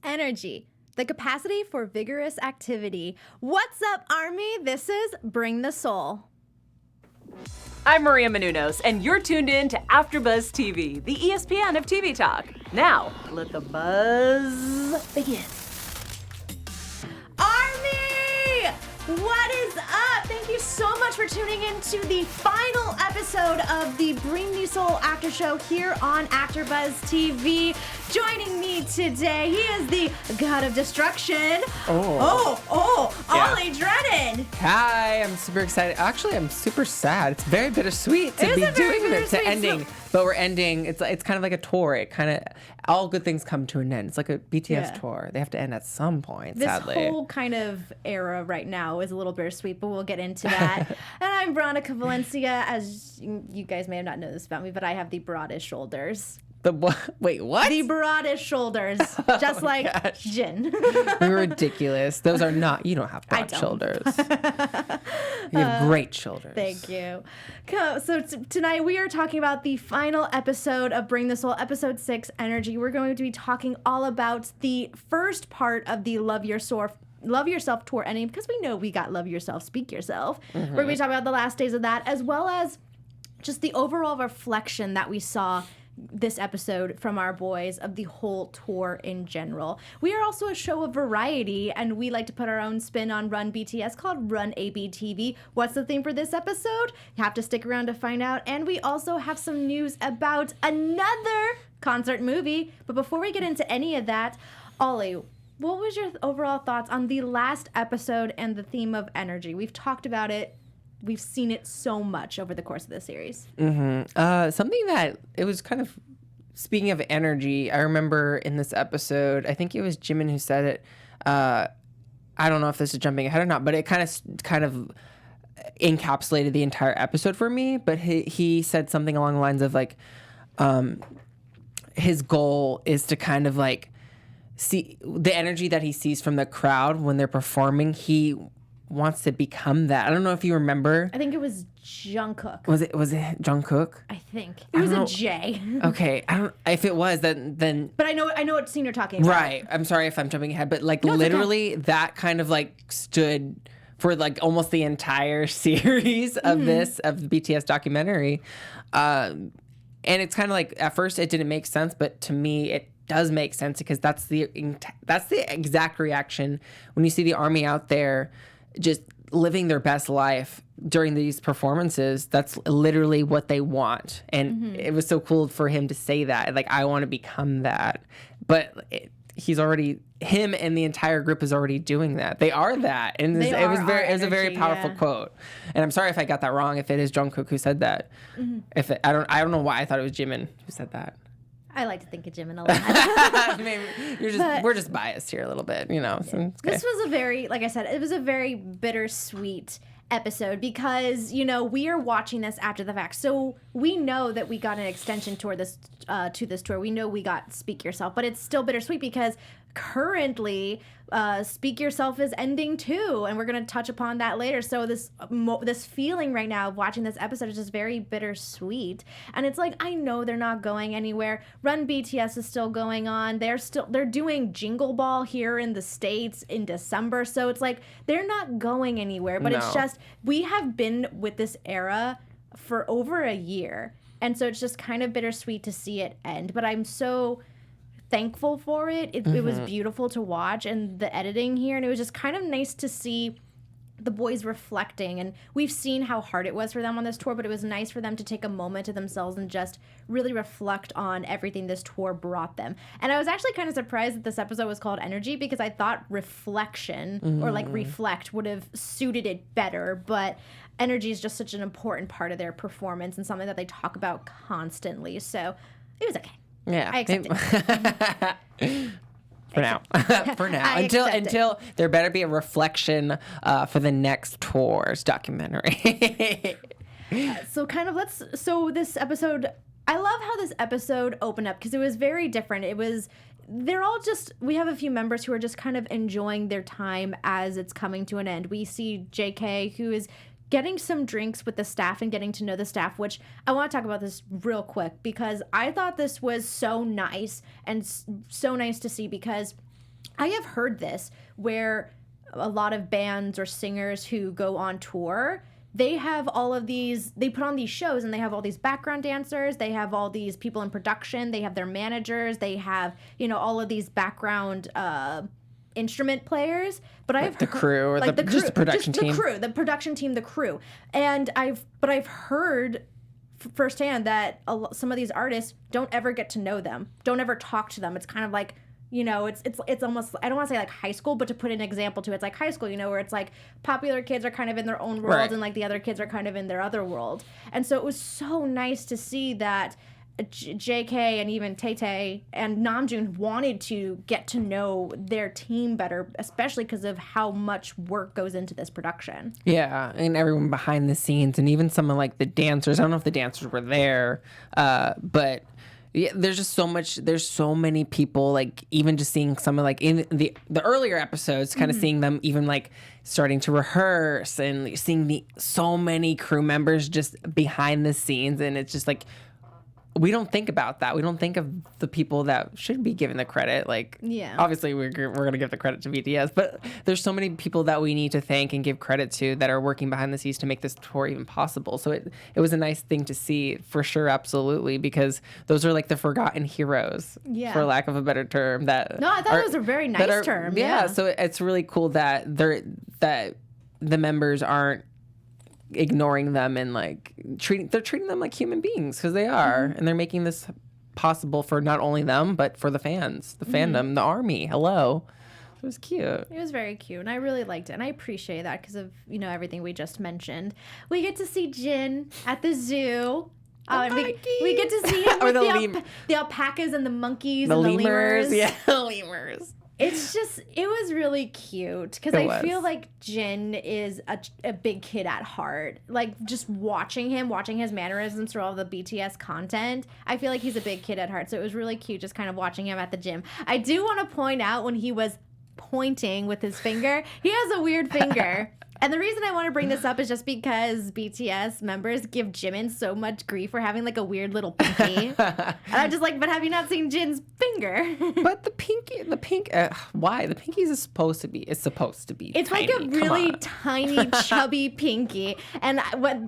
Energy, the capacity for vigorous activity. What's up, Army? This is Bring the Soul. I'm Maria Menounos, and you're tuned in to AfterBuzz TV, the ESPN of TV talk. Now, let the buzz begin. Army! What is up? Thank you so much for tuning in to the final episode of the Bring The Soul Actor Show here on AfterBuzz TV. Joining me today, he is the God of Destruction. Ollie Drennan. Hi, I'm super excited. Actually, I'm super sad. It's very bittersweet to be doing this, to ending. But we're ending. It's kind of like a tour. It kind of, all good things come to an end. It's like a BTS tour. They have to end at some point, sadly. This whole kind of era right now is a little bittersweet, but we'll get into that. And I'm Veronica Valencia. As you guys may have not known this about me, but I have the broadest shoulders. Wait, what? The broadest shoulders, just like Jin. You're ridiculous. Those are not, you don't have broad shoulders. You have great shoulders. Thank you. So tonight we are talking about the final episode of Bring the Soul, episode 6, Energy. We're going to be talking all about the first part of the Love Yourself tour ending, because we know we got Love Yourself, Speak Yourself. We're going to be talking about the last days of that, as well as just the overall reflection that we saw this episode from our boys of the whole tour in general. We are also a show of variety, and we like to put our own spin on Run BTS called RUN ABTV. What's the theme for this episode? You have to stick around to find out. And we also have some news about another concert movie. But before we get into any of that, Ollie, what was your overall thoughts on the last episode and the theme of energy? We've talked about it. We've seen it so much over the course of this series. Something that, it was kind of, speaking of energy, I remember in this episode, I think it was Jimin who said it. I don't know if this is jumping ahead or not, but it kind of encapsulated the entire episode for me. But he said something along the lines of like, his goal is to kind of like see the energy that he sees from the crowd when they're performing. He wants to become that. I don't know if you remember. I think it was Jungkook. Was it Jungkook? I think it was a J. Okay, I don't. If it was, then. But I know what scene you're talking about. Right. I'm sorry if I'm jumping ahead, but like literally that kind of like stood for like almost the entire series of the BTS documentary, and it's kind of like at first it didn't make sense, but to me it does make sense because that's the exact reaction when you see the ARMY out there just living their best life during these performances. That's literally what they want. And it was so cool for him to say that. Like, I want to become that. But him and the entire group is already doing that. They are that. And it was a very powerful quote. And I'm sorry if I got that wrong, if it is Jungkook who said that. I don't know why I thought it was Jimin who said that. I like to think of Jimin a lot. Maybe we're just biased here a little bit, you know. So it's okay. This was a very, like I said, it was a very bittersweet episode because, you know, we are watching this after the fact. So we know that we got an extension to this tour. We know we got Speak Yourself, but it's still bittersweet because currently Speak Yourself is ending too, and we're going to touch upon that later. So this feeling right now of watching this episode is just very bittersweet, and it's like, I know they're not going anywhere. Run BTS is still going on. They're doing Jingle Ball here in the States in December, so it's like they're not going anywhere. But It's just, we have been with this era for over a year, and so it's just kind of bittersweet to see it end. But I'm so thankful for it. It was beautiful to watch, and the editing here, and it was just kind of nice to see the boys reflecting. And we've seen how hard it was for them on this tour, but it was nice for them to take a moment to themselves and just really reflect on everything this tour brought them. And I was actually kind of surprised that this episode was called Energy, because I thought reflection or like reflect would have suited it better, but energy is just such an important part of their performance and something that they talk about constantly, so it was okay. Yeah, I accept it. For now. Until there better be a reflection for the next tour's documentary. So this episode, I love how this episode opened up because it was very different. We have a few members who are just kind of enjoying their time as it's coming to an end. We see JK, who is getting some drinks with the staff and getting to know the staff, which I want to talk about this real quick because I thought this was so nice and so nice to see, because I have heard this where a lot of bands or singers who go on tour, they have all of these, they put on these shows and they have all these background dancers, they have all these people in production, they have their managers, they have, you know, all of these background instrument players. But I've the crew or like just the production team. The production team, the crew. And I've heard firsthand that some of these artists don't ever get to know them, don't ever talk to them. It's kind of like, you know, it's almost, I don't want to say like high school, but to put an example to it, it's like high school, you know, where it's like popular kids are kind of in their own world, right, and like the other kids are kind of in their other world. And so it was so nice to see that JK and even Tay and Namjoon wanted to get to know their team better, especially because of how much work goes into this production. Yeah, and everyone behind the scenes, and even some of like the dancers. I don't know if the dancers were there, but yeah, there's just so much. There's so many people. Like even just seeing some of like in the earlier episodes, kind of seeing them even like starting to rehearse and seeing so many crew members just behind the scenes, and it's just like, we don't think about that. We don't think of the people that should be given the credit. Like, yeah, obviously we're going to give the credit to BTS, but there's so many people that we need to thank and give credit to that are working behind the scenes to make this tour even possible. So it was a nice thing to see for sure. Absolutely. Because those are like the forgotten heroes, for lack of a better term. I thought it was a very nice term. Yeah. So it's really cool that that the members aren't ignoring them and like they're treating them like human beings, because they are, and they're making this possible for not only them but for the fans, the fandom, the ARMY. Hello. It was cute. It was very cute, and I really liked it, and I appreciate that because of, you know, everything we just mentioned. We get to see Jin at the zoo. We get to see him with the alpacas and the monkeys and the lemurs. Yeah, lemurs. It's just, it was really cute because I feel like Jin is a big kid at heart. Like, just watching his mannerisms through all the BTS content, I feel like he's a big kid at heart. So it was really cute just kind of watching him at the gym. I do want to point out when he was pointing with his finger, he has a weird finger. And the reason I want to bring this up is just because BTS members give Jimin so much grief for having like a weird little pinky. And I'm just like, but have you not seen Jin's finger? But the pink, why? The pinky is supposed to be It's tiny. like a really tiny, chubby pinky. And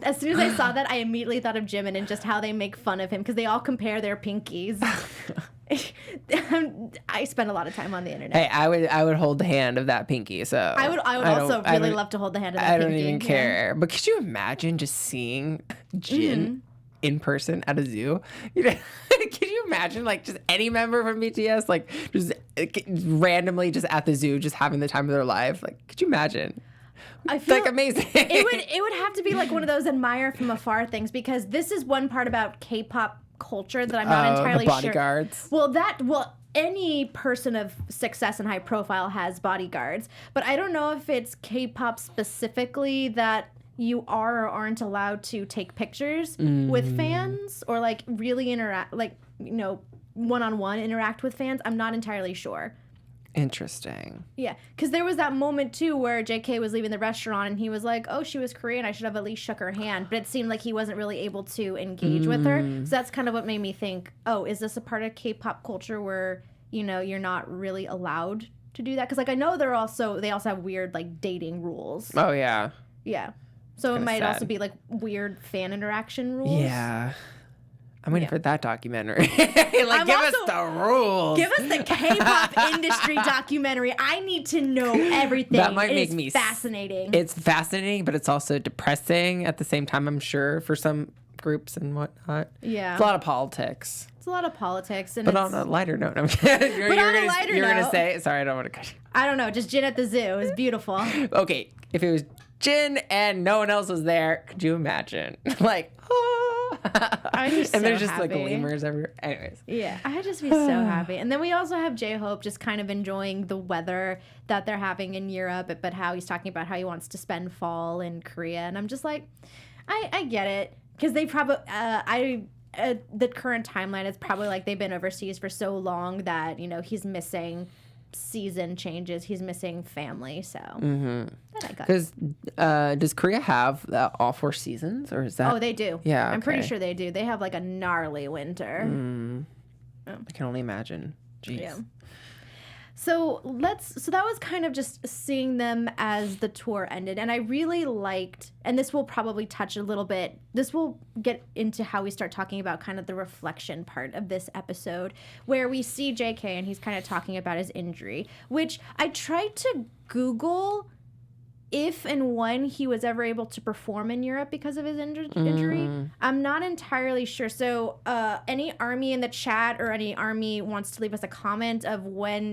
as soon as I saw that, I immediately thought of Jimin and just how they make fun of him because they all compare their pinkies. I spend a lot of time on the internet. Hey, I would hold the hand of that pinky. So I would also really love to hold the hand of that pinky. I don't even care. But could you imagine just seeing Jin in person at a zoo? You know, could you imagine like just any member from BTS like just randomly just at the zoo just having the time of their life? Like, could you imagine? I feel like amazing. It would have to be like one of those admire from afar things, because this is one part about K-pop culture that I'm not entirely the bodyguards. Sure. Well, any person of success and high profile has bodyguards, but I don't know if it's K-pop specifically that you are or aren't allowed to take pictures with fans or like really interact, like, you know, one-on-one interact with fans. I'm not entirely sure. Interesting. Yeah, because there was that moment too where JK was leaving the restaurant and he was like, oh, she was Korean, I should have at least shook her hand, but it seemed like he wasn't really able to engage with her. So that's kind of what made me think, oh, is this a part of K-pop culture where, you know, you're not really allowed to do that? Because like I know they also have weird like dating rules. Oh yeah. Yeah. So it might also be like weird fan interaction rules. Yeah. I'm waiting for that documentary. Give us the rules. Give us the K-pop industry documentary. I need to know everything. That might make me fascinating. It's fascinating, but it's also depressing at the same time, I'm sure, for some groups and whatnot. Yeah. It's a lot of politics. It's a lot of politics. But on a lighter note, I'm kidding. You're going to say, sorry, I don't want to cut you. I don't know. Just Jin at the zoo is beautiful. Okay. If it was Jin and no one else was there, could you imagine? Like, oh. I'd be so and there's just happy. like lemurs everywhere. Anyways. Yeah, I'd just be so happy. And then we also have J-Hope just kind of enjoying the weather that they're having in Europe, but how he's talking about how he wants to spend fall in Korea. And I'm just like, I get it. Because they probably, the current timeline is probably like they've been overseas for so long that, you know, he's missing season changes, he's missing family, so because does Korea have all 4 seasons, or is that? Oh, they do. Yeah, I'm pretty sure they do. They have like a gnarly winter. I can only imagine. Jeez. Yeah. So that was kind of just seeing them as the tour ended. And I really liked, and this will probably touch a little bit, this will get into how we start talking about kind of the reflection part of this episode, where we see JK and he's kind of talking about his injury, which I tried to Google if and when he was ever able to perform in Europe because of his injury. I'm not entirely sure. So any ARMY in the chat or any ARMY wants to leave us a comment of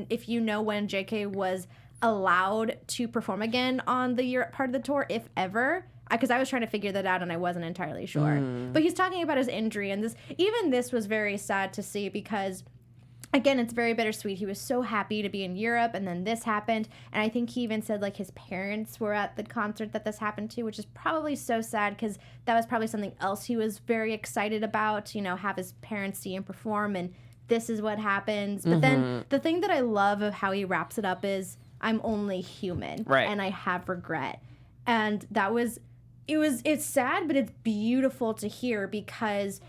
if you know when JK was allowed to perform again on the Europe part of the tour, if ever. Because I was trying to figure that out and I wasn't entirely sure. But he's talking about his injury, and this was very sad to see because, again, it's very bittersweet. He was so happy to be in Europe, and then this happened. And I think he even said, like, his parents were at the concert that this happened to, which is probably so sad because that was probably something else he was very excited about, have his parents see him perform, and this is what happens. But then the thing that I love of how he wraps it up is, I'm only human, and I have regret. And it's sad, but it's beautiful to hear because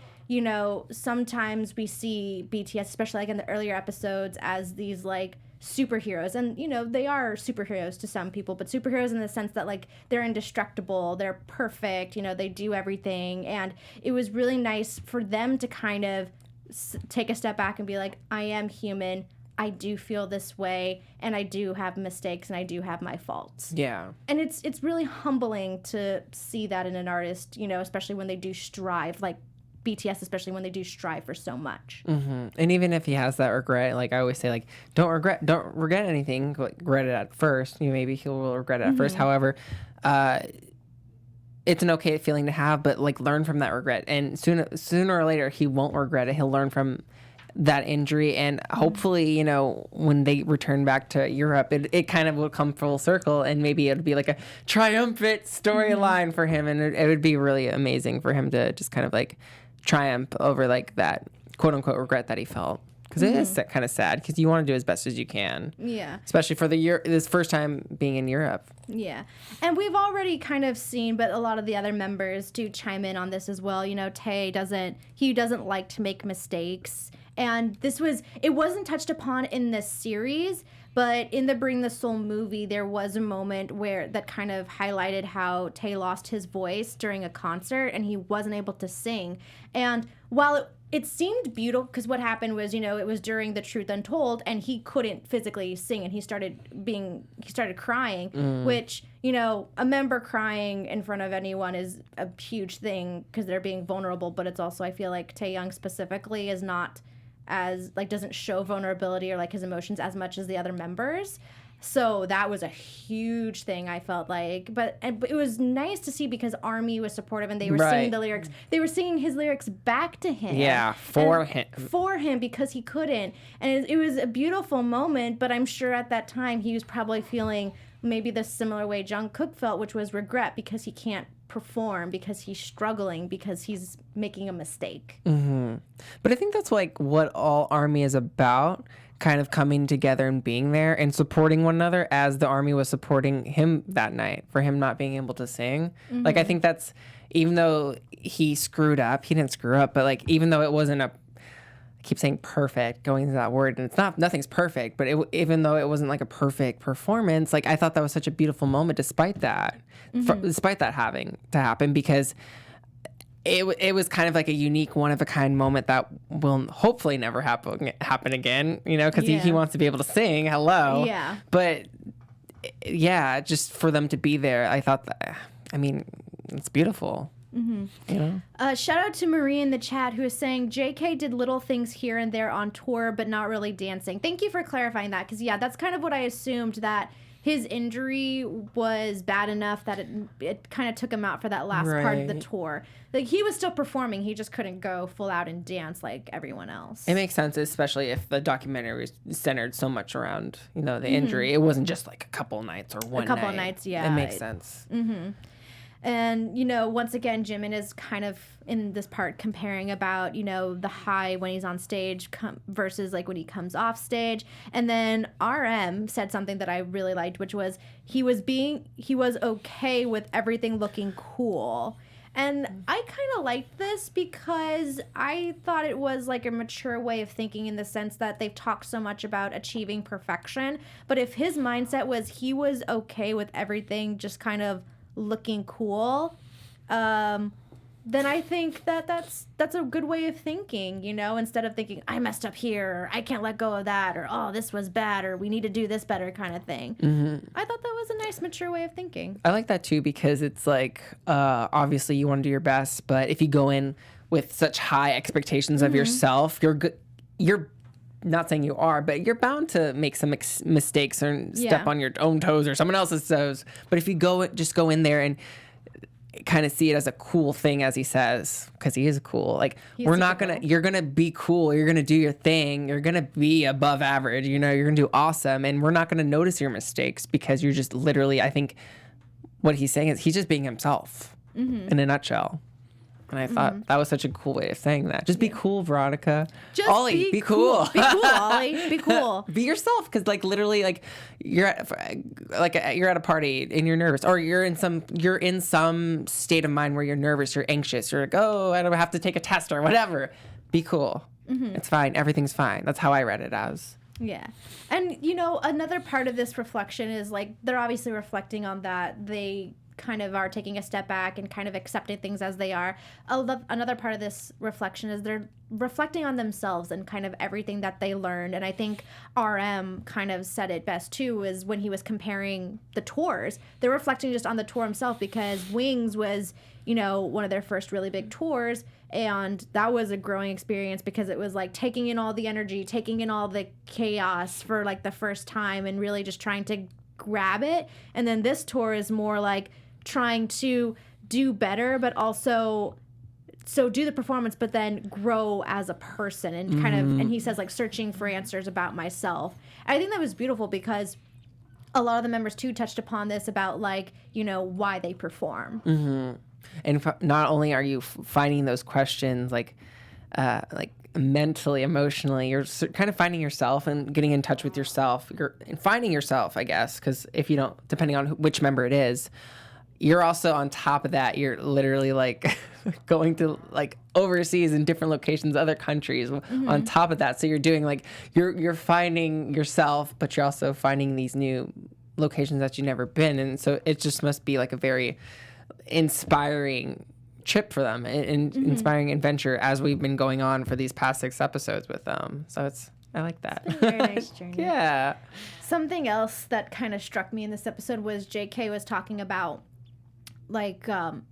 sometimes we see BTS, especially like in the earlier episodes, as these like superheroes. And, they are superheroes to some people, but superheroes in the sense that like they're indestructible, they're perfect, they do everything. And it was really nice for them to kind of take a step back and be like, I am human. I do feel this way, and I do have mistakes, and I do have my faults. Yeah. And it's really humbling to see that in an artist, especially when they do strive, like BTS, especially when they do strive for so much. And even if he has that regret, like I always say, like don't regret anything. Like, regret it at first. Maybe he will regret it at first. However, it's an okay feeling to have, but like learn from that regret, and sooner or later he won't regret it. He'll learn from that injury, and hopefully, when they return back to Europe, it kind of will come full circle, and maybe it'll be like a triumphant storyline for him, and it would be really amazing for him to just kind of like triumph over like that quote unquote regret that he felt, because it is kind of sad because you want to do as best as you can, especially for this first time being in Europe. And we've already kind of seen, but a lot of the other members do chime in on this as well. Tae doesn't like to make mistakes. And it wasn't touched upon in this series, but in the Bring the Soul movie, there was a moment that kind of highlighted how Tae lost his voice during a concert and he wasn't able to sing. And while it seemed beautiful, because what happened was, it was during the Truth Untold and he couldn't physically sing and he started crying, which, a member crying in front of anyone is a huge thing because they're being vulnerable. But it's also, I feel like Taehyung specifically is not doesn't show vulnerability or like his emotions as much as the other members. So that was a huge thing, I felt like. But it was nice to see because ARMY was supportive and they were singing the lyrics. They were singing his lyrics back to him. Yeah, for him. For him because he couldn't. And it was a beautiful moment, but I'm sure at that time he was probably feeling maybe the similar way Jungkook felt, which was regret because he can't perform, because he's struggling, because he's making a mistake. But I think that's like what all ARMY is about, kind of coming together and being there and supporting one another, as the ARMY was supporting him that night for him not being able to sing. Like, I think that's, even though he didn't screw up, but like, even though it wasn't I keep saying perfect, going into that word, and nothing's perfect, but even though it wasn't like a perfect performance, like I thought that was such a beautiful moment despite that, despite that having to happen, because it was kind of like a unique, one of a kind moment that will hopefully never happen again, because he wants to be able to sing. Hello. Yeah. But yeah, just for them to be there, I thought that, it's beautiful. Shout out to Marie in the chat who is saying JK did little things here and there on tour, but not really dancing. Thank you for clarifying that, because that's kind of what I assumed, that his injury was bad enough that it kind of took him out for that last part of the tour. Like, he was still performing, he just couldn't go full out and dance like everyone else. It makes sense, especially if the documentary was centered so much around, the injury. It wasn't just like a couple nights or one night. A couple nights, yeah. It makes sense. And, once again, Jimin is kind of in this part comparing about, the high when he's on stage versus like when he comes off stage. And then RM said something that I really liked, which was he was okay with everything looking cool. And I kind of liked this because I thought it was like a mature way of thinking in the sense that they've talked so much about achieving perfection. But if his mindset was he was okay with everything just kind of looking cool, then I think that's a good way of thinking, you know, instead of thinking, I messed up here, or I can't let go of that, or, oh, this was bad, or we need to do this better kind of thing. Mm-hmm. I thought that was a nice, mature way of thinking. I like that, too, because it's like, obviously you want to do your best, but if you go in with such high expectations of yourself, you're not saying you are, but you're bound to make some mistakes or step on your own toes or someone else's toes. But if you go in there and kind of see it as a cool thing, as he says, because he is cool. Like, you're gonna be cool. You're gonna do your thing. You're gonna be above average. You know, you're gonna do awesome, and we're not gonna notice your mistakes because you're just literally. I think what he's saying is he's just being himself in a nutshell. And I thought that was such a cool way of saying that. Just be cool, Veronica. Just Ollie, be cool. Be cool, Ollie. Be cool. Be yourself, because like literally, like you're at a party and you're nervous, or you're in some state of mind where you're nervous, you're anxious, you're like, oh, I don't have to take a test or whatever. Be cool. It's fine. Everything's fine. That's how I read it as. Yeah. And, you know, another part of this reflection is like they're obviously reflecting on that they kind of are taking a step back and kind of accepting things as they are. Another part of this reflection is they're reflecting on themselves and kind of everything that they learned. And I think RM kind of said it best too, is when he was comparing the tours, they're reflecting just on the tour himself, because Wings was, you know, one of their first really big tours. And that was a growing experience because it was like taking in all the energy, taking in all the chaos for like the first time and really just trying to grab it. And then this tour is more like trying to do better, but also do the performance, but then grow as a person and kind of, and he says like searching for answers about myself. I think that was beautiful because a lot of the members too touched upon this about like, you know, why they perform. And not only are you finding those questions like mentally, emotionally, you're kind of finding yourself and getting in touch with yourself. You're finding yourself, I guess, because if you don't, depending on which member it is, you're also on top of that. You're literally like going to like overseas in different locations, other countries on top of that. So you're doing like, you're finding yourself, but you're also finding these new locations that you've never been. And so it just must be like a very inspiring trip for them and inspiring adventure as we've been going on for these past 6 episodes with them. So I like that. It's been a very nice journey. Yeah. Something else that kind of struck me in this episode was JK was talking about like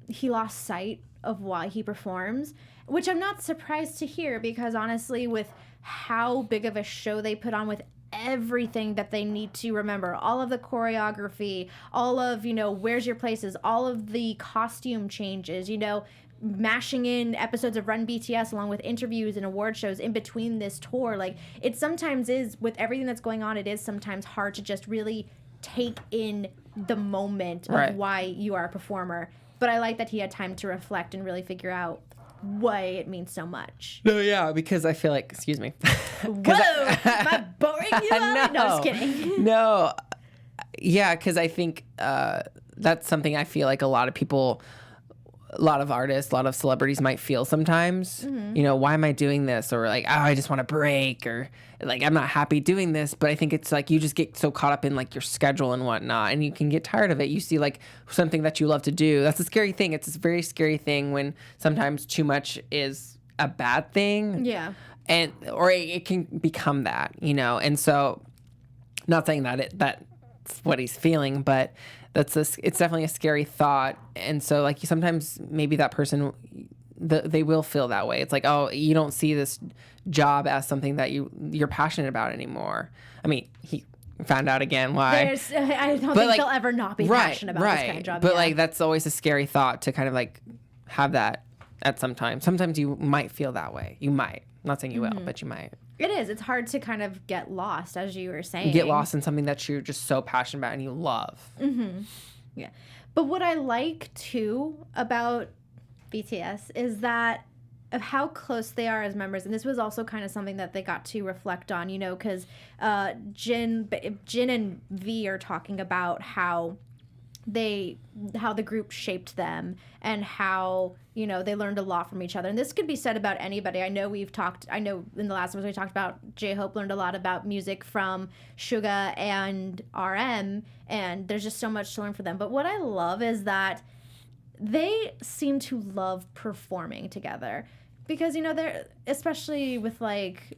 he lost sight of why he performs, which I'm not surprised to hear because honestly, with how big of a show they put on with everything that they need to remember, all of the choreography, all of, you know, where's your places, all of the costume changes, you know, mashing in episodes of Run BTS along with interviews and award shows in between this tour. Like, it sometimes is, with everything that's going on, it is sometimes hard to just really take in the moment of why you are a performer. But I like that he had time to reflect and really figure out why it means so much. No, yeah, because I feel like, excuse me. Whoa! Am I boring you? No, just kidding. No. Yeah, because I think that's something I feel like a lot of people, a lot of artists, a lot of celebrities might feel sometimes. You know, why am I doing this? Or like, oh, I just want to break, or like, I'm not happy doing this. But I think it's like you just get so caught up in like your schedule and whatnot, and you can get tired of it. You see like something that you love to do. That's a scary thing. It's a very scary thing when sometimes too much is a bad thing. Yeah. Or it can become that, you know. And so, not saying that that's what he's feeling, but it's definitely a scary thought. And so like sometimes maybe that person, they will feel that way. It's like, oh, you don't see this job as something that you're passionate about anymore. I mean, he found out again why. I don't think they'll ever not be passionate about this kind of job. But like that's always a scary thought to kind of like have that at some time. Sometimes you might feel that way. You might. I'm not saying you will, but you might. It is. It's hard to kind of get lost, as you were saying. Get lost in something that you're just so passionate about and you love. Yeah. But what I like, too, about BTS is that of how close they are as members. And this was also kind of something that they got to reflect on, you know, because Jin and V are talking about how how the group shaped them and how, you know, they learned a lot from each other. And this could be said about anybody. I know in the last episode we talked about J-Hope learned a lot about music from Suga and RM, and there's just so much to learn from them. But what I love is that they seem to love performing together because, you know, they're, especially with like,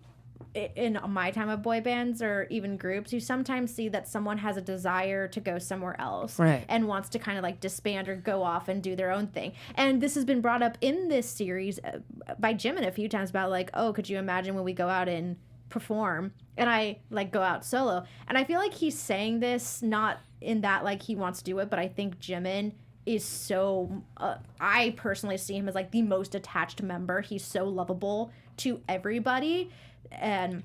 in my time of boy bands or even groups, you sometimes see that someone has a desire to go somewhere else and wants to kind of like disband or go off and do their own thing. And this has been brought up in this series by Jimin a few times about like, oh, could you imagine when we go out and perform and I like go out solo? And I feel like he's saying this not in that like he wants to do it, but I think Jimin is so I personally see him as like the most attached member. He's so lovable to everybody and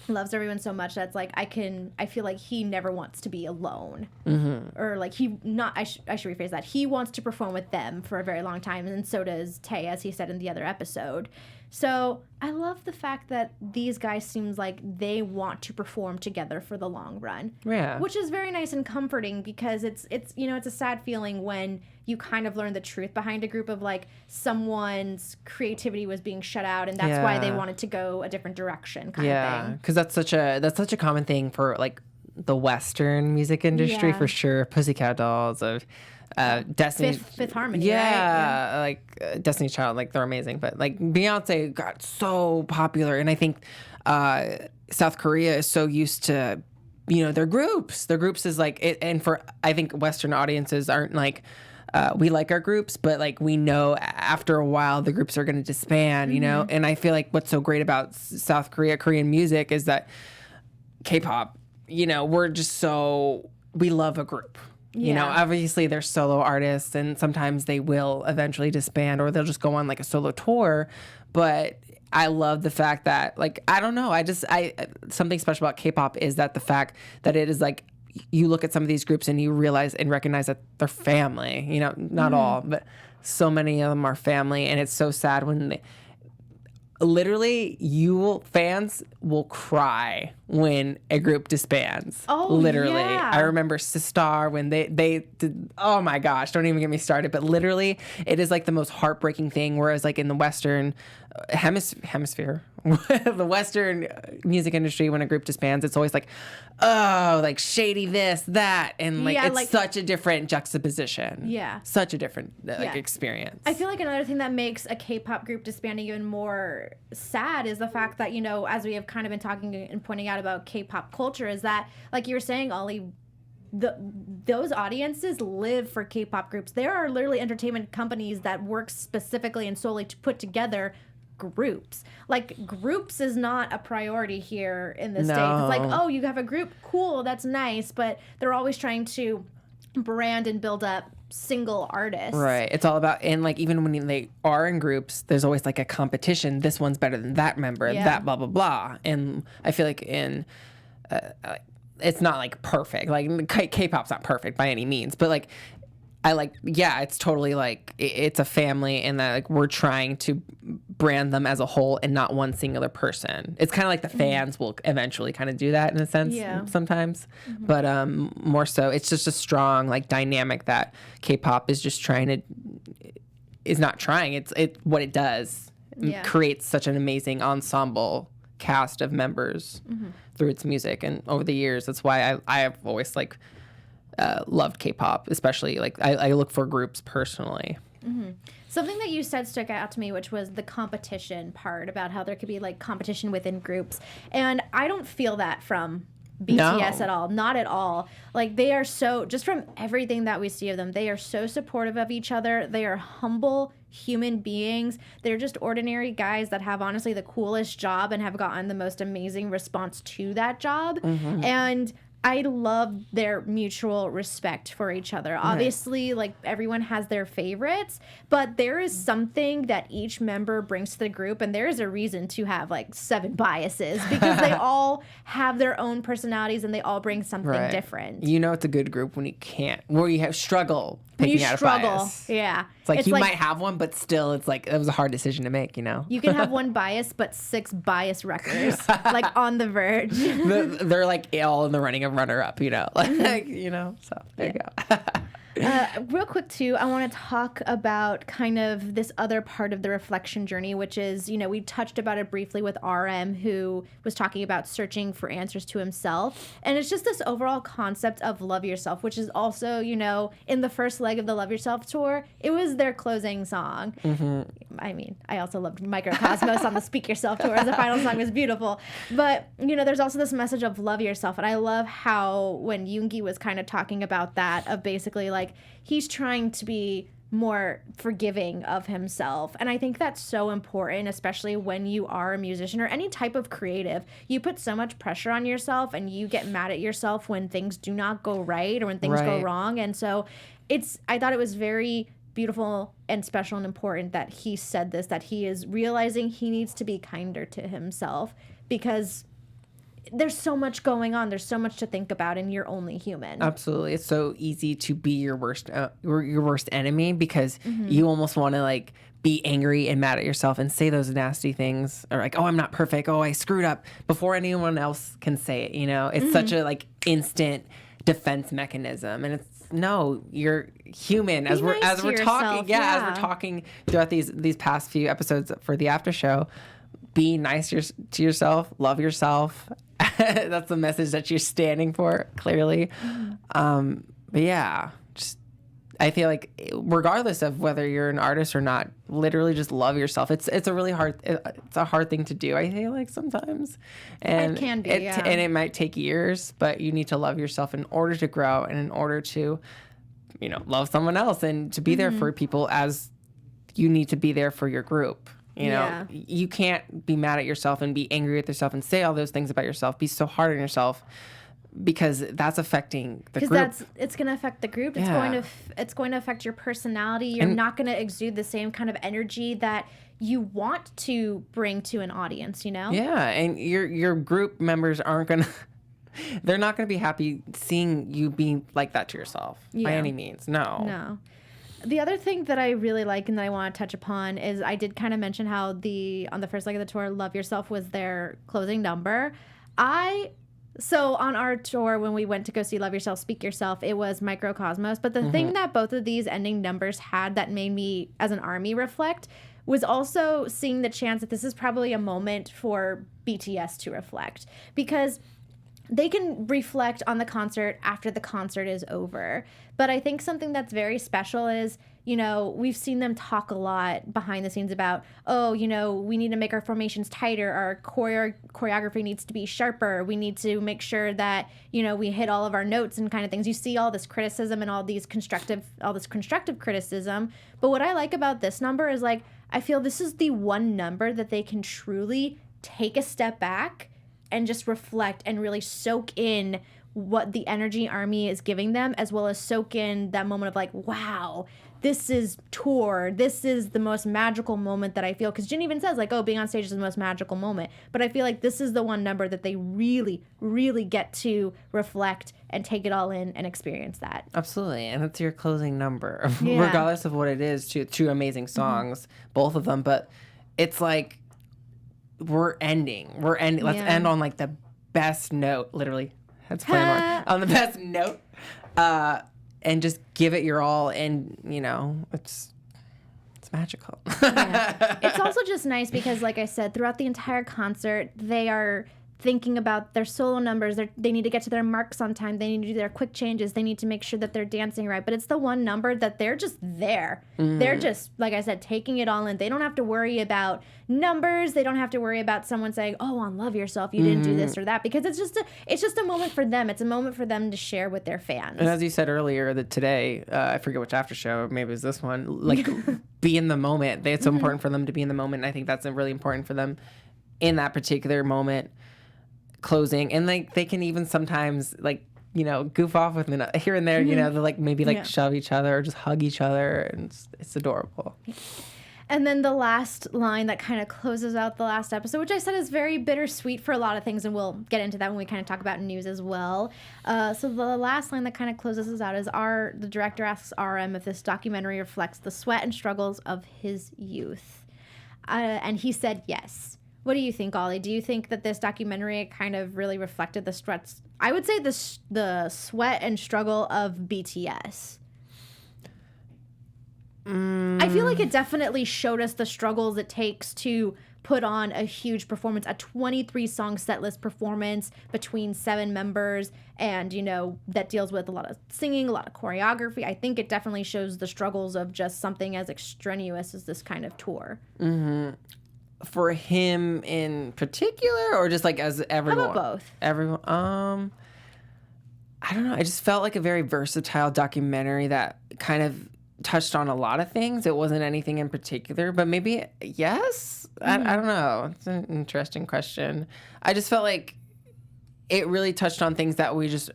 loves everyone so much that's like I feel like he never wants to be alone. Or like I should rephrase that. He wants to perform with them for a very long time, and so does Tae, as he said in the other episode. So I love the fact that these guys seems like they want to perform together for the long run. Yeah. Which is very nice and comforting because it's you know, it's a sad feeling when you kind of learn the truth behind a group of like someone's creativity was being shut out and that's why they wanted to go a different direction kind of thing. Yeah, because that's such a common thing for like the Western music industry for sure. Pussycat Dolls of Destiny, Fifth Harmony, right? Like Destiny's Child, like they're amazing. But like Beyonce got so popular, and I think South Korea is so used to, you know, their groups. Their groups is like it, and for I think Western audiences aren't like. We like our groups, but like we know after a while the groups are going to disband, you know? And I feel like what's so great about Korean music is that K-pop, you know, we love a group. You know, obviously there's solo artists and sometimes they will eventually disband or they'll just go on like a solo tour. But I love the fact that like, I don't know, something special about K-pop is that the fact that it is like, you look at some of these groups and you realize and recognize that they're family, you know, not all, but so many of them are family. And it's so sad when literally fans will cry when a group disbands. Oh, literally. yeah. I remember Sistar when they did, oh my gosh, don't even get me started. But literally it is like the most heartbreaking thing. Whereas like in the Western hemisphere, the Western music industry, when a group disbands, it's always like, oh, like shady this, that. And like, it's like, such a different juxtaposition. Yeah. Such a different experience. I feel like another thing that makes a K-pop group disbanding even more sad is the fact that, you know, as we have kind of been talking and pointing out about K-pop culture, is that, like you were saying, Ollie, those audiences live for K-pop groups. There are literally entertainment companies that work specifically and solely to put together groups. Like, groups is not a priority here in the States. It's like, oh, you have a group, cool, that's nice, but they're always trying to brand and build up single artists. Right. It's all about, and like even when they are in groups, there's always like a competition. This one's better than that member, that blah, blah, blah. And I feel like it's not like perfect. Like K-pop's not perfect by any means, but like, it's totally like it's a family and that like we're trying to brand them as a whole and not one singular person. It's kind of like the fans will eventually kind of do that in a sense sometimes, but more so it's just a strong like dynamic that K-pop is just it's what it does. Creates such an amazing ensemble cast of members through its music, and over the years that's why I have always like loved K-pop, especially like I look for groups personally. Something that you said stuck out to me, which was the competition part, about how there could be like competition within groups, and I don't feel that from BTS at all. Not at all. Like, they are so, just from everything that we see of them, they are so supportive of each other. They are humble human beings. They're just ordinary guys that have honestly the coolest job and have gotten the most amazing response to that job. And I love their mutual respect for each other. Obviously, like, everyone has their favorites, but there is something that each member brings to the group, and there is a reason to have, like, 7 biases, because they all have their own personalities, and they all bring something different. You know it's a good group when you have struggle picking out a bias. Yeah. It's like you might have one, but still, it's like, it was a hard decision to make, you know? You can have one bias, but 6 bias wreckers, like, on the verge. They're, like, all in the running of runner-up, you know? Like, you know? So, there you go. Real quick, too, I want to talk about kind of this other part of the reflection journey, which is, we touched about it briefly with RM, who was talking about searching for answers to himself. And it's just this overall concept of love yourself, which is also, in the first leg of the Love Yourself tour, it was their closing song. Mm-hmm. I mean, I also loved Microcosmos on the Speak Yourself tour. The final song was beautiful. But, there's also this message of love yourself. And I love how when Yoongi was kind of talking about that, of basically like he's trying to be more forgiving of himself. And I think that's so important, especially when you are a musician or any type of creative. You put so much pressure on yourself and you get mad at yourself when things do not go right or when things go wrong. And so I thought it was very beautiful and special and important that he said this, that he is realizing he needs to be kinder to himself because there's so much going on. There's so much to think about, and you're only human. Absolutely. It's so easy to be your worst enemy because you almost want to like be angry and mad at yourself and say those nasty things, or like, oh, I'm not perfect. Oh, I screwed up, before anyone else can say it. It's such a like instant defense mechanism, and it's no, you're human. As we're talking, as we're talking throughout these past few episodes for the after show. Be nice to yourself, love yourself. That's the message that you're standing for, clearly. But yeah, I feel like regardless of whether you're an artist or not, literally just love yourself. It's a hard thing to do, I feel like sometimes. And it can be, and it might take years, but you need to love yourself in order to grow and in order to, love someone else and to be there for people as you need to be there for your group. You can't be mad at yourself and be angry with yourself and say all those things about yourself. Be so hard on yourself because that's affecting the group. Because it's going to affect the group. It's going to affect your personality. You're not going to exude the same kind of energy that you want to bring to an audience. Yeah, and your group members aren't going to. They're not going to be happy seeing you being like that to yourself by any means. No. The other thing that I really like and that I want to touch upon is I did kind of mention how on the first leg of the tour, Love Yourself was their closing number. So on our tour, when we went to go see Love Yourself, Speak Yourself, it was Microcosmos. But the thing that both of these ending numbers had that made me, as an ARMY, reflect was also seeing the chance that this is probably a moment for BTS to reflect. Because they can reflect on the concert after the concert is over. But I think something that's very special is, we've seen them talk a lot behind the scenes about, we need to make our formations tighter. Our choreography needs to be sharper. We need to make sure that, we hit all of our notes and kind of things. You see all this criticism and all this constructive criticism. But what I like about this number is like, I feel this is the one number that they can truly take a step back and just reflect and really soak in what the energy ARMY is giving them, as well as soak in that moment of like, wow, this is tour. This is the most magical moment that I feel. Because Jin even says like, oh, being on stage is the most magical moment. But I feel like this is the one number that they really, really get to reflect and take it all in and experience that. Absolutely. And it's your closing number, regardless of what it is. Two amazing songs, both of them. But it's like, we're ending. Let's end on like the best note, literally. That's on the best note. And just give it your all. And, it's magical. It's also just nice because, like I said, throughout the entire concert, they are thinking about their solo numbers. They need to get to their marks on time. They need to do their quick changes. They need to make sure that they're dancing right. But it's the one number that they're just there. They're just, like I said, taking it all in. They don't have to worry about numbers. They don't have to worry about someone saying, oh, on Love Yourself, you didn't do this or that. Because it's just a moment for them. It's a moment for them to share with their fans. And as you said earlier, that today, I forget which after show, maybe it was this one, like be in the moment. It's so important for them to be in the moment. And I think that's really important for them in that particular moment. Closing, and like they can even sometimes like goof off with me here and there, they like maybe like shove each other or just hug each other, and it's adorable. And then the last line that kind of closes out the last episode, which I said is very bittersweet for a lot of things, and we'll get into that when we kind of talk about news as well. So the last line that kind of closes us out is the director asks RM if this documentary reflects the sweat and struggles of his youth, and he said yes. What do you think, Ollie? Do you think that this documentary kind of really reflected the sweat? I would say the sweat and struggle of BTS. I feel like it definitely showed us the struggles it takes to put on a huge performance, a 23-song setlist performance between 7 members, and, you know, that deals with a lot of singing, a lot of choreography. I think it definitely shows the struggles of just something as extraneous as this kind of tour. Mm-hmm. For him in particular, or just like as everyone? How about both? Everyone. I don't know. I just felt like a very versatile documentary that kind of touched on a lot of things. It wasn't anything in particular, but maybe yes. I don't know. It's an interesting question. I just felt like it really touched on things that we just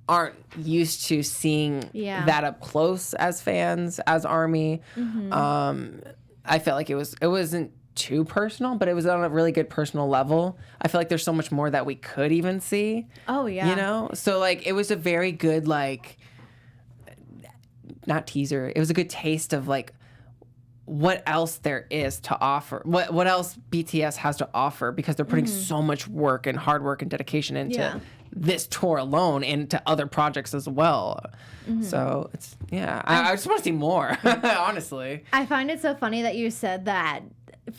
aren't used to seeing that up close as fans, as ARMY. I felt like it wasn't too personal, but it was on a really good personal level. I feel like there's so much more that we could even see. Oh yeah. You know? So like it was a very good like not teaser. It was a good taste of like what else there is to offer. What else BTS has to offer, because they're putting so much work and hard work and dedication into this tour alone and to other projects as well. So it's I just want to see more, honestly. I find it so funny that you said that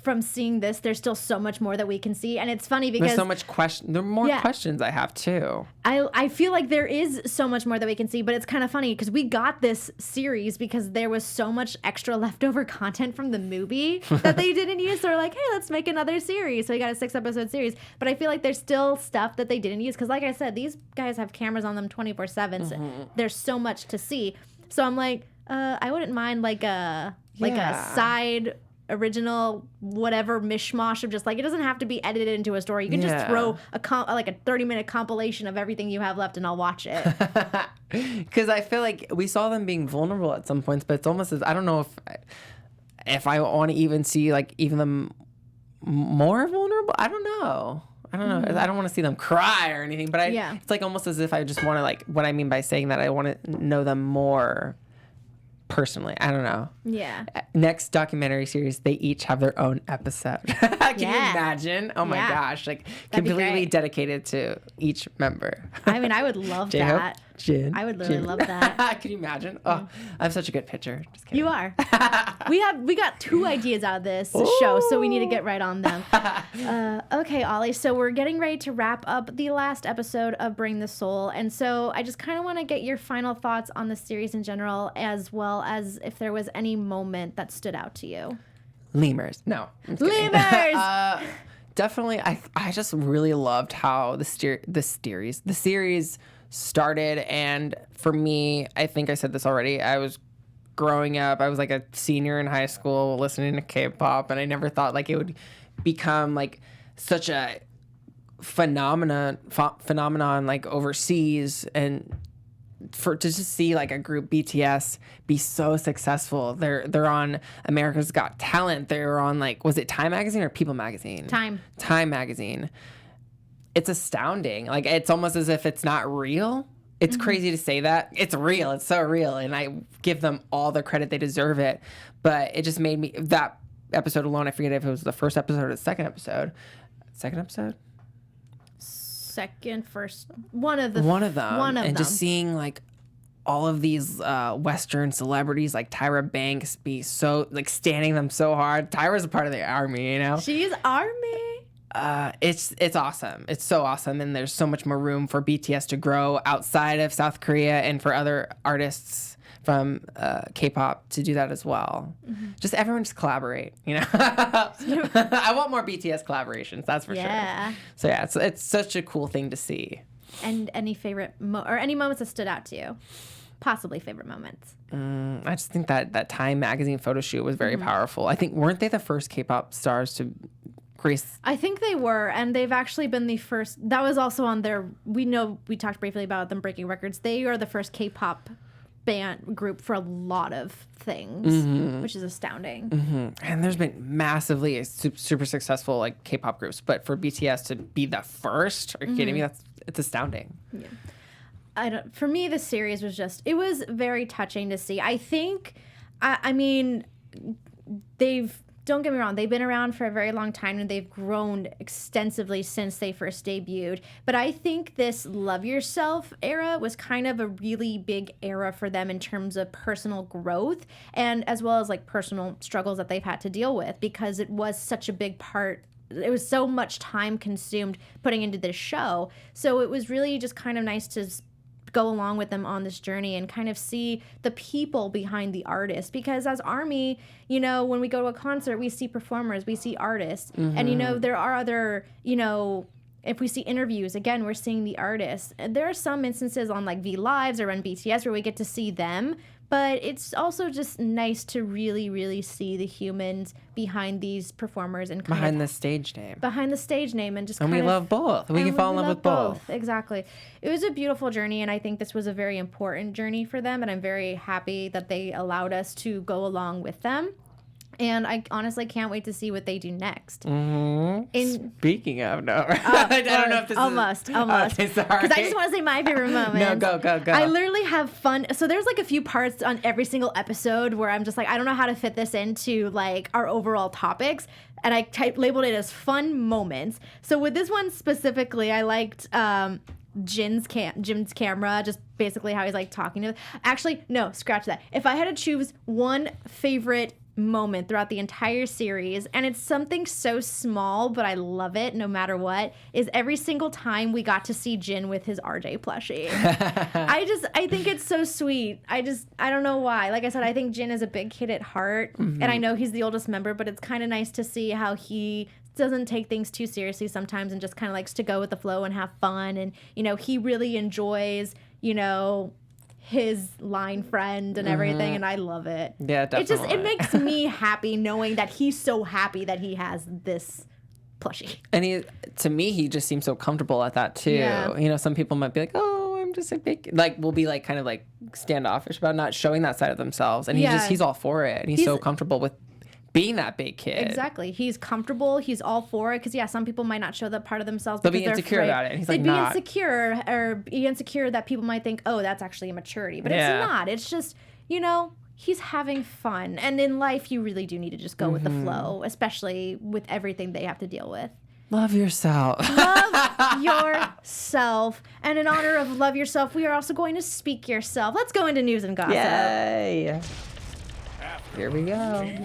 from seeing this, there's still so much more that we can see. And it's funny because there's so much there are more questions I have too. I feel like there is so much more that we can see, but it's kind of funny because we got this series because there was so much extra leftover content from the movie that they didn't use. So we're like, hey, let's make another series. So we got a 6-episode series. But I feel like there's still stuff that they didn't use because, like I said, these guys have cameras on them 24/7. So there's so much to see. So I'm like, I wouldn't mind like a side original whatever mishmash of just like, it doesn't have to be edited into a story. You can just throw a 30-minute compilation of everything you have left and I'll watch it. Because I feel like we saw them being vulnerable at some points, but it's almost as I don't know if I want to even see like even them more vulnerable. I don't know. I don't want to see them cry or anything, but it's like almost as if I just want to like, what I mean by saying that, I want to know them more personally. I don't know. Yeah. Next documentary series, they each have their own episode. Can you imagine? Oh my gosh. Like completely dedicated to each member. I mean, I would love that. Jin, I would literally love that. Can you imagine? Oh, I have such a good picture. Just kidding. You are. we got 2 ideas out of this show, so we need to get right on them. Okay, Ollie. So we're getting ready to wrap up the last episode of Bring the Soul, and so I just kind of want to get your final thoughts on the series in general, as well as if there was any moment that stood out to you. Lemurs. No. Lemurs. Definitely. I just really loved how the series started, and for me, I think I said this already, I was growing up, I was like a senior in high school listening to Kpop, and I never thought like it would become like such a phenomenon like overseas, and to just see like a group BTS be so successful. They're on America's Got Talent. They're on like, was it Time Magazine or People Magazine? Time Magazine. It's astounding. Like, it's almost as if it's not real. It's crazy to say that. It's real. It's so real. And I give them all the credit. They deserve it. But it just made me, that episode alone, I forget if it was the first episode or the second episode. One of them. And just seeing like all of these Western celebrities like Tyra Banks be so, like standing them so hard. Tyra's a part of the ARMY, you know? She's ARMY. It's awesome. It's so awesome, and there's so much more room for BTS to grow outside of South Korea, and for other artists from K-pop to do that as well. Just everyone just collaborate, you know. I want more BTS collaborations, that's for sure. So yeah, it's such a cool thing to see. And any favorite or any moments that stood out to you? Possibly favorite moments. I just think that Time Magazine photo shoot was very powerful. I think, weren't they the first K-pop stars to grace? I think they were, and they've actually been the first. That was also on their. We talked briefly about them breaking records. They are the first K-pop band group for a lot of things, which is astounding. And there's been massively super successful like K-pop groups, but for BTS to be the first, are you kidding me? It's astounding. Yeah. For me, the series it was very touching to see. I think, I mean, they've don't get me wrong, they've been around for a very long time and they've grown extensively since they first debuted. But I think this Love Yourself era was kind of a really big era for them in terms of personal growth and as well as like personal struggles that they've had to deal with because it was such a big part. It was so much time consumed putting into this show. So it was really just kind of nice to go along with them on this journey and kind of see the people behind the artist because as ARMY, you know, when we go to a concert, we see performers, we see artists, and you know, there are other, you know, if we see interviews, again, we're seeing the artists. There are some instances on like V Lives or RUN BTS where we get to see them, but it's also just nice to really, really see the humans behind these performers and kind behind the stage name. Behind the stage name and just and kind we love both. We can fall in love with both. Exactly. It was a beautiful journey, and I think this was a very important journey for them, and I'm very happy that they allowed us to go along with them. And I honestly can't wait to see what they do next. Speaking of, no. I don't know if this almost. Okay, sorry. Because I just want to say my favorite moment. No, go. I literally have fun. So there's like a few parts on every single episode where I'm just like, I don't know how to fit this into like our overall topics. And I labeled it as fun moments. So with this one specifically, I liked Jim's camera, just basically how he's like talking to. Actually, no, scratch that. If I had to choose one favorite moment throughout the entire series, and it's something so small, but I love it no matter what, is every single time we got to see Jin with his RJ plushie. I think it's so sweet. I don't know why. Like I said, I think Jin is a big kid at heart, and I know he's the oldest member, but it's kind of nice to see how he doesn't take things too seriously sometimes and just kind of likes to go with the flow and have fun. And, you know, he really enjoys, you know, his line friend and everything, and I love it. Yeah, definitely. It makes me happy knowing that he's so happy that he has this plushie. And to me, he just seems so comfortable at that too. Yeah. You know, some people might be like, "Oh, I'm just a big," like, will be like kind of like standoffish about not showing that side of themselves, and he's all for it, and he's so comfortable with being that big kid. Exactly. He's comfortable. He's all for it. Because, yeah, some people might not show that part of themselves. They'll be insecure about it. And he's like, They'd be insecure or be insecure that people might think, oh, that's actually immaturity. But it's not. It's just, you know, he's having fun. And in life, you really do need to just go with the flow, especially with everything they have to deal with. Love yourself. Love yourself. And in honor of love yourself, we are also going to speak yourself. Let's go into news and gossip. Yay. Here we go.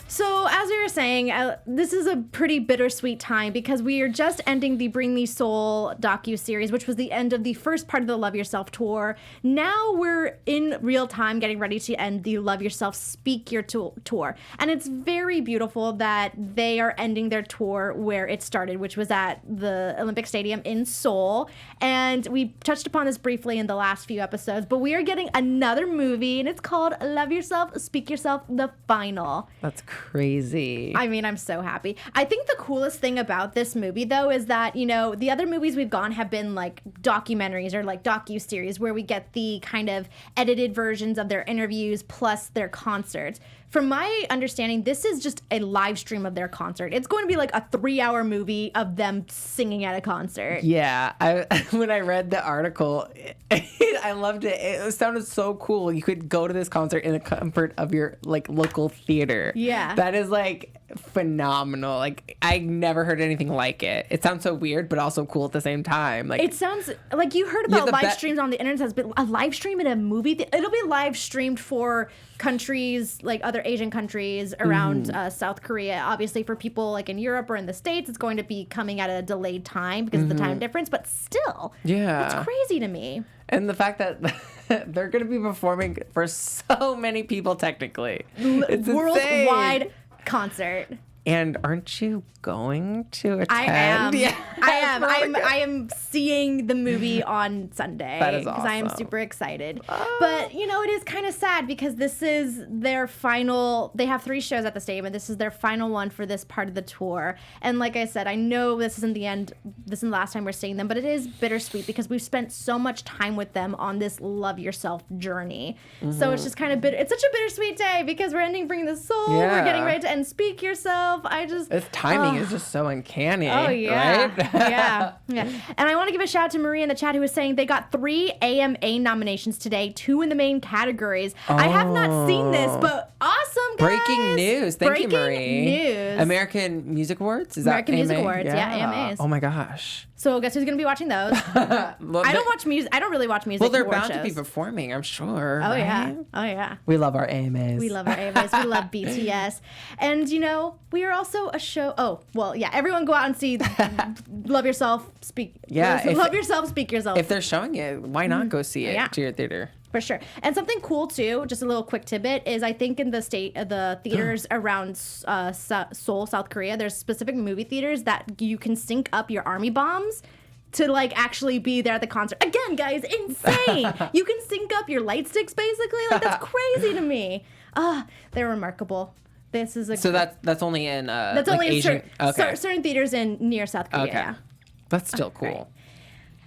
So, as we were saying, this is a pretty bittersweet time because we are just ending the Bring The Soul Docuseries, which was the end of the first part of the Love Yourself tour. Now we're in real time getting ready to end the Love Yourself Speak Your tour. And it's very beautiful that they are ending their tour where it started, which was at the Olympic Stadium in Seoul. And we touched upon this briefly in the last few episodes, but we are getting another movie, and it's called Love Yourself, Speak Yourself, The Final. That's crazy. I mean, I'm so happy. I think the coolest thing about this movie, though, is that, you know, the other movies we've gone have been like documentaries or like docu-series where we get the kind of edited versions of their interviews plus their concerts. From my understanding, this is just a live stream of their concert. It's going to be like a 3-hour movie of them singing at a concert. Yeah. When I read the article, I loved it. It sounded so cool. You could go to this concert in the comfort of your like local theater. Yeah. That is like phenomenal. Like I never heard anything like it. It sounds so weird, but also cool at the same time. Like it sounds like you heard about live streams on the internet, but a live stream in a movie, it'll be live streamed for countries like other Asian countries around South Korea. Obviously, for people like in Europe or in the States, it's going to be coming at a delayed time because of the time difference. But still, it's crazy to me. And the fact that they're going to be performing for so many people, technically, it's worldwide insane. Concert. And aren't you going to attend? I am. Yeah. I am seeing the movie on Sunday. That is because I am awesome. super excited. But, you know, it is kind of sad because this is their final. They have 3 shows at the stadium, and this is their final one for this part of the tour. And like I said, I know this isn't the end. This isn't the last time we're seeing them, but it is bittersweet because we've spent so much time with them on this love yourself journey. So it's just kind of bitter. It's such a bittersweet day because we're ending Bring the Soul. Yeah. We're getting ready to end Speak Yourself. This timing is just so uncanny. Oh, yeah. Right? Yeah. And I want to give a shout out to Maria in the chat who was saying they got 3 AMA nominations today, 2 in the main categories. I have not seen this, but awesome. awesome, guys. Breaking news. Thank you, Marie. Breaking news. American Music Awards? Is American that Music AMA? Awards, yeah, AMAs. Oh my gosh. So guess who's going to be watching those? I don't watch music. I don't really watch music. Well, they're award bound to be shows. performing, I'm sure. Oh right? yeah. Oh yeah. We love our AMAs. We love our AMAs. We love BTS. And, you know, we are also a show. Oh, well, yeah. Everyone go out and see Love Yourself, Speak. Yeah, Love Yourself, Speak Yourself. If they're showing it, why not go see it Yeah. to your theater? For sure. And something cool, too, just a little quick tidbit, is I think in the theaters around Seoul, South Korea, there's specific movie theaters that you can sync up your ARMY bombs to, like, actually be there at the concert. Again, guys, insane. You can sync up your light sticks, basically. Like, that's crazy to me. They're remarkable. This is a... So that's only in That's like only in Asian... certain theaters near South Korea. Okay. Yeah. That's still cool. Right.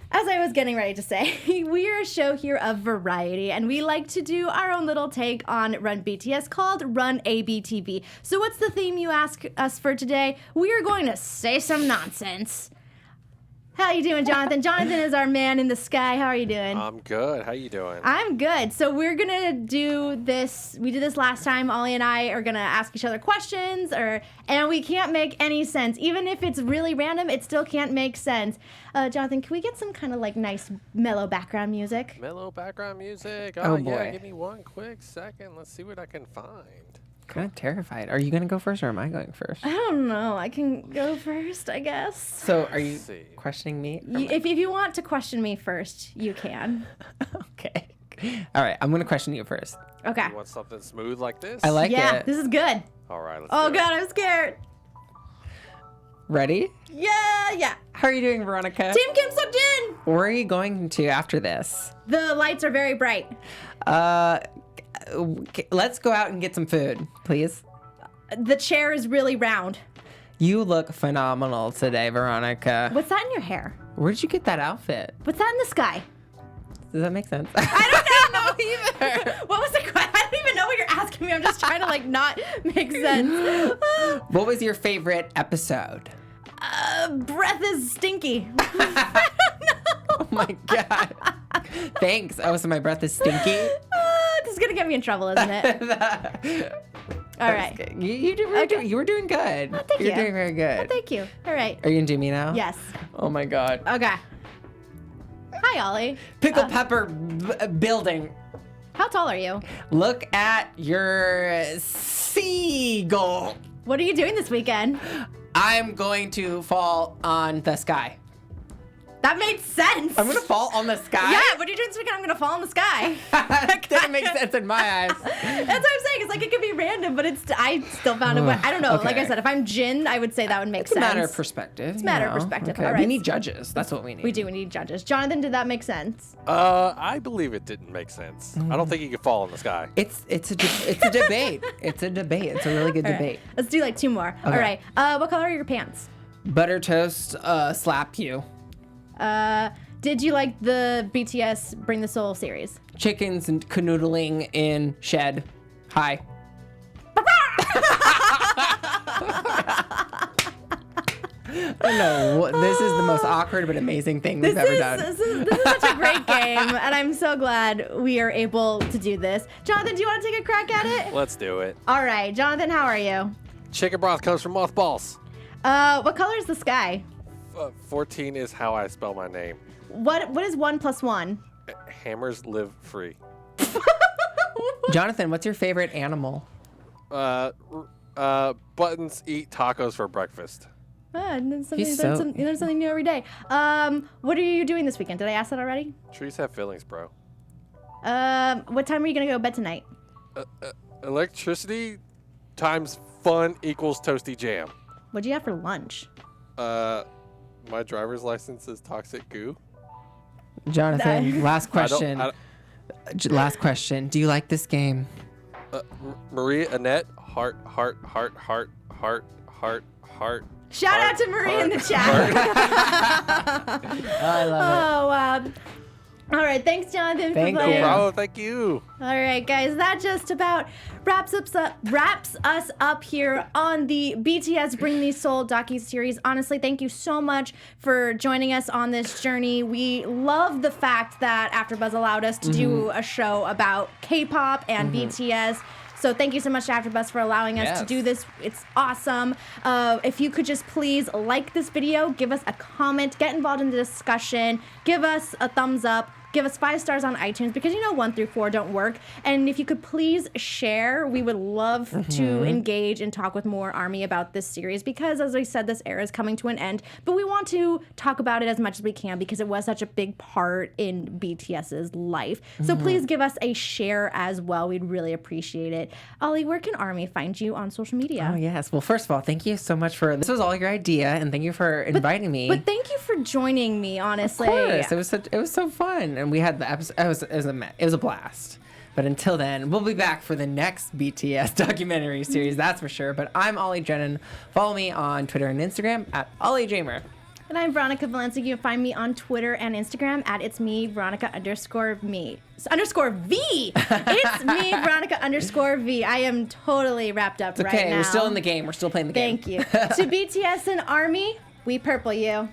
As I was getting ready to say, we are a show here of variety, and we like to do our own little take on Run BTS called Run ABTV. So what's the theme you ask us for today? We are going to say some nonsense. How you doing, Jonathan? Jonathan is our man in the sky. How are you doing? I'm good. How you doing? I'm good. So we're going to do this. We did this last time. Ollie and I are going to ask each other questions, and we can't make any sense. Even if it's really random, it still can't make sense. Jonathan, can we get some kind of like nice mellow background music? Mellow background music. Oh, yeah, boy. give me one quick second. Let's see what I can find. Kind of terrified. Are you going to go first or am I going first? I don't know. I can go first, I guess. So are you Let's see. questioning me? If you want to question me first, you can. Okay. All right. I'm going to question you first. Okay. You want something smooth like this? I like Yeah, it. this is good. All right. Let's Oh, do it. God, I'm scared. Ready? Yeah. How are you doing, Veronica? Team Kim Suk-jin! Where are you going to after this? The lights are very bright. Let's go out and get some food, please. The chair is really round. You look phenomenal today, Veronica. What's that in your hair? Where did you get that outfit? What's that in the sky? Does that make sense? I don't know either. What was the question? I don't even know what you're asking me. I'm just trying to like not make sense. What was your favorite episode? Breath is stinky. Oh my god. Thanks. Oh, so my breath is stinky? This is gonna get me in trouble, isn't it? All right. You were doing good. thank You're you. doing very good. Thank you. All right. Are you gonna do me now? Yes. Oh my god. Okay. Hi, Ollie. Pickle pepper building. How tall are you? Look at your seagull. What are you doing this weekend? I'm going to fall on the sky. That made sense. I'm gonna fall on the sky? Yeah, what are you doing this weekend? I'm gonna fall in the sky. That didn't make sense in my eyes. That's what I'm saying. It's like it could be random, but I still found it. I don't know. Okay. Like I said, if I'm Jin, I would say that would make It's a sense. matter of perspective. It's a matter of perspective. Okay. All We right. need judges. That's what we need. We do. We need judges. Jonathan, did that make sense? I believe it didn't make sense. I don't think you could fall in the sky. It's a debate. It's a debate. It's a really good All right. debate. Let's do like two more. All right. What color are your pants? Butter toast slap you. Did you like the BTS Bring The Soul series? Chickens and canoodling in shed. Hi. I know. This is the most awkward but amazing thing we've ever done. This is such a great game, and I'm so glad we are able to do this. Jonathan, do you want to take a crack at it? Let's do it. All right. Jonathan, how are you? Chicken broth comes from mothballs. What color is the sky? 14 is how I spell my name. What is 1 + 1? Hammers live free. Jonathan, what's your favorite animal? Buttons eat tacos for breakfast. There's He's something new every day. What are you doing this weekend? Did I ask that already? Trees have feelings, bro. What time are you gonna go to bed tonight? Electricity times fun equals toasty jam. What'd you have for lunch? My driver's license is toxic goo. Jonathan, last question. I Last question. Do you like this game? Maria Annette, heart. Shout out to Marie in the chat. I love Oh wow. All right, thanks, Jonathan, Thank for you. playing. Bravo, thank you. All right, guys, that just about wraps us up here on the BTS Bring The Soul docuseries. Honestly, thank you so much for joining us on this journey. We love the fact that AfterBuzz allowed us to do a show about K-pop and BTS. So thank you so much to AfterBuzz for allowing us to do this. It's awesome. If you could just please like this video, give us a comment, get involved in the discussion, give us a thumbs up, give us 5 stars on iTunes because 1 through 4 don't work. And if you could please share, we would love to engage and talk with more ARMY about this series because, as I said, this era is coming to an end. But we want to talk about it as much as we can because it was such a big part in BTS's life. So please give us a share as well. We'd really appreciate it. Ollie, where can ARMY find you on social media? Oh, yes. Well, first of all, thank you so much for this was all your idea, and thank you for inviting me. But thank you for joining me, honestly. Of course. It was so fun. And we had the episode. It was a blast. But until then, we'll be back for the next BTS documentary series, that's for sure. But I'm Ollie Drennan. Follow me on Twitter and Instagram at olliedreamer. And I'm Veronica Valencia. You can find me on Twitter and Instagram at it's me, Veronica _me. _V. It's me, Veronica _V. I am totally wrapped up right now. Okay, we're still in the game. We're still playing the game. Thank you. To BTS and ARMY, we purple you.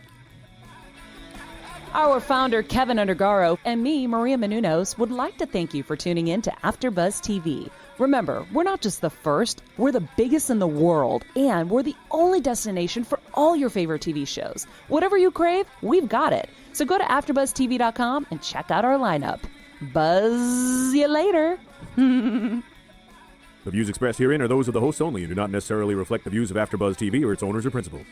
Our founder, Kevin Undergaro, and me, Maria Menounos, would like to thank you for tuning in to AfterBuzz TV. Remember, we're not just the first, we're the biggest in the world, and we're the only destination for all your favorite TV shows. Whatever you crave, we've got it. So go to AfterBuzzTV.com and check out our lineup. Buzz you later. The views expressed herein are those of the hosts only and do not necessarily reflect the views of AfterBuzz TV or its owners or principals.